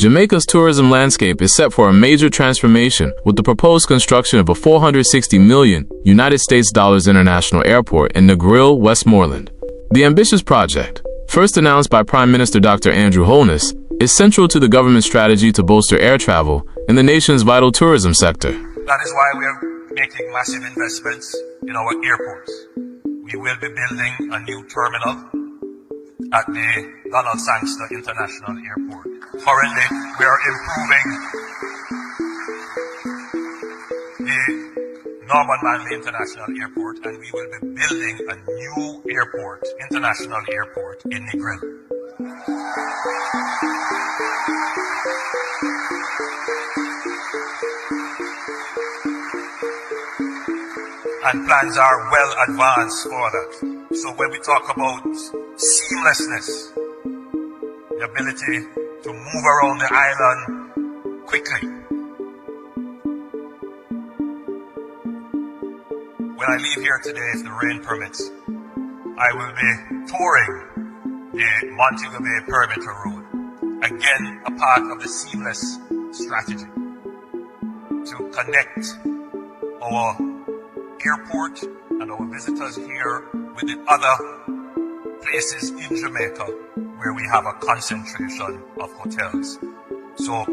Jamaica's tourism landscape is set for a major transformation with the proposed construction of a $460 million United States dollars international airport in Negril, Westmoreland. The ambitious project, first announced by Prime Minister Dr. Andrew Holness, is central to the government's strategy to bolster air travel in the nation's vital tourism sector. That is why we are making massive investments in our airports. We will be building a new terminal at the Sangster International Airport. Currently, we are improving the Norman Manley International Airport, and we will be building a new airport, international airport in Negril. And plans are well advanced for that. So when we talk about seamlessness, the ability to move around the island quickly. When I leave here today, if the rain permits, I will be touring the Montego Bay perimeter road. Again, a part of the seamless strategy to connect our airport and our visitors here with the other places in Jamaica where we have a concentration of hotels. So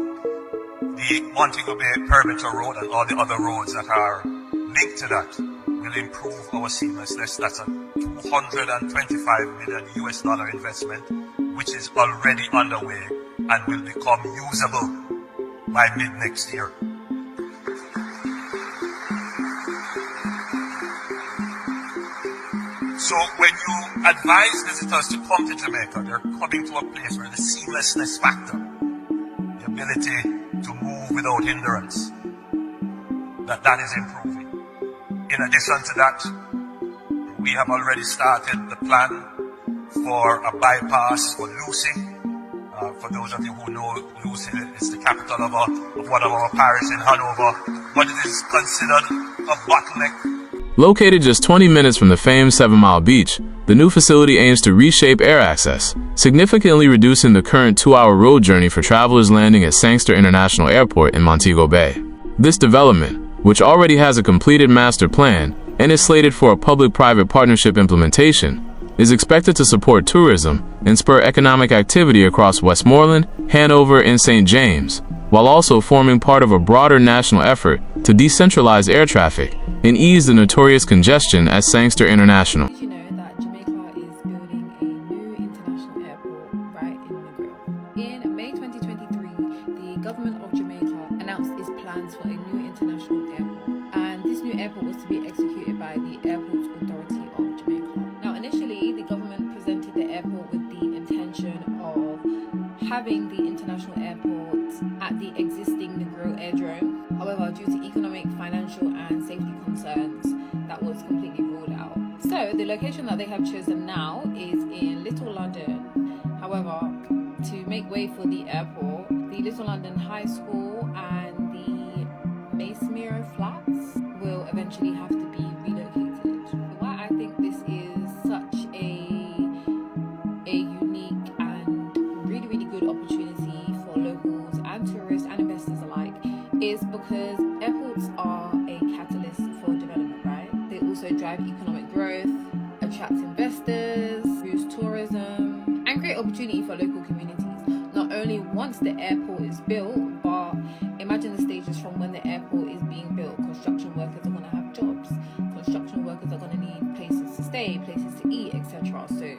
the Montego Bay perimeter road and all the other roads that are linked to that will improve our seamlessness. That's a $225 million US investment, which is already underway and will become usable by mid next year. So when you advise visitors to come to Jamaica, they're coming to a place where the seamlessness factor, the ability to move without hindrance, that is improving. In addition to that, we have already started the plan for a bypass for Lucy. For those of you who know, Lucy is the capital of one of our parishes in Hanover, but it is considered a bottleneck. Located just 20 minutes from the famed 7 Mile Beach, the new facility aims to reshape air access, significantly reducing the current 2-hour road journey for travelers landing at Sangster International Airport in Montego Bay. This development, which already has a completed master plan and is slated for a public-private partnership implementation, is expected to support tourism and spur economic activity across Westmoreland, Hanover, and St. James, while also forming part of a broader national effort to decentralize air traffic and ease the notorious congestion at Sangster International. Did you know that Jamaica is building a new international airport right in Negril? In May 2023, the government of Jamaica announced its plans for a new international airport, and this new airport was to be executed by the Airports Authority of Jamaica. Now, initially, the government presented the airport with the intention of having the international airport at the existing Negril Airdrome. However, due to economic, financial and safety concerns, that was completely ruled out. So the location that they have chosen now is in Little London. However, to make way for the airport, the Little London High School and the Masmere Flats will eventually have to be relocated. Why I think this is such a unique and really good opportunity for locals and tourists and investors alike is because airports are a catalyst for development, right? They also drive economic growth, attract investors, boost tourism, and create opportunity for local communities. Not only once the airport is built, but imagine the stages from when the airport is being built. Construction workers are going to have jobs. Construction workers are going to need places to stay, places to eat, etc. So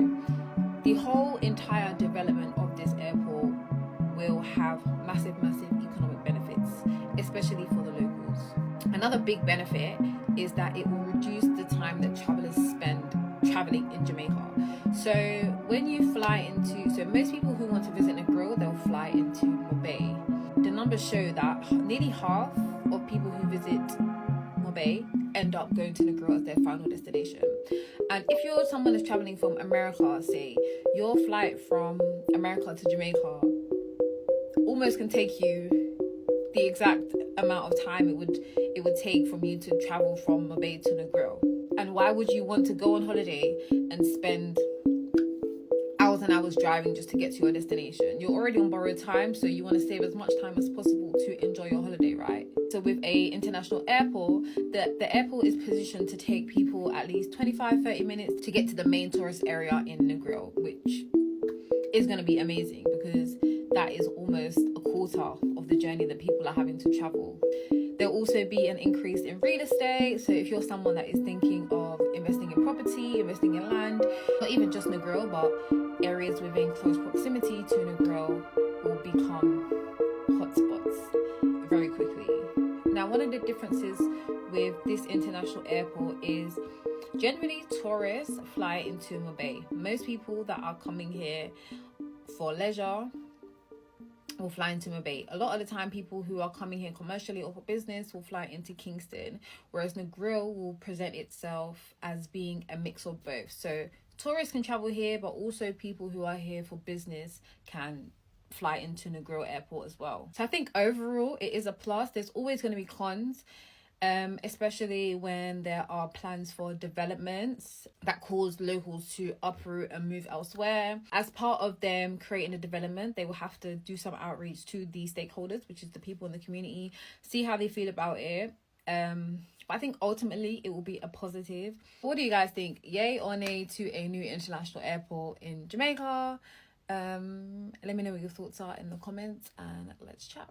the whole entire development of this airport will have massive economic benefits, especially for the locals. Another big benefit is that it will reduce the time that travelers spend traveling in Jamaica. So when you fly so most people who want to visit Negril, they'll fly into Montego Bay. The numbers show that nearly half of people who visit Montego Bay end up going to Negril as their final destination. And if you're someone that's traveling from America, say, your flight from America to Jamaica almost can take you the exact amount of time it would take from you to travel from Montego Bay to Negril. And why would you want to go on holiday and spend hours hours and hours driving just to get to your destination. You're already on borrowed time, so you want to save as much time as possible to enjoy your holiday, right? So with a international airport, the airport is positioned to take people at least 25-30 minutes to get to the main tourist area in Negril, which is going to be amazing because that is almost a quarter of the journey that people are having to travel. There'll also be an increase in real estate. So if you're someone that is thinking of investing in property, investing in land, not even just Negril, but areas within close proximity to Negril will become hotspots very quickly. Now, one of the differences with this international airport is generally tourists fly into Montego Bay. Most people that are coming here for leisure will fly into Montego Bay. A lot of the time, people who are coming here commercially or for business will fly into Kingston, whereas Negril will present itself as being a mix of both. So tourists can travel here, but also people who are here for business can fly into Negril Airport as well. So I think overall it is a plus. There's always going to be cons, especially when there are plans for developments that cause locals to uproot and move elsewhere. As part of them creating a development, they will have to do some outreach to the stakeholders, which is the people in the community, see how they feel about it. But I think ultimately it will be a positive. What do you guys think? Yay or nay to a new international airport in Jamaica? Let me know what your thoughts are in the comments and let's chat.